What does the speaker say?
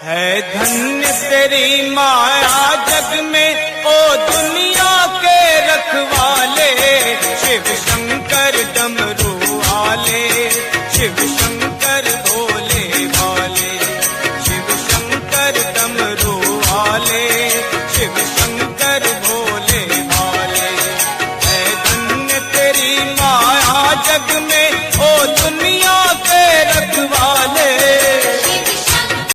है धन्य तेरी माया जग में, ओ दुनिया के रखवाले, शिव शंकर डमरू वाले, शिव शंकर भोले भाले, शिव शंकर डमरू वाले, शिव शंकर भोले भाले। है धन्य तेरी माया जग में,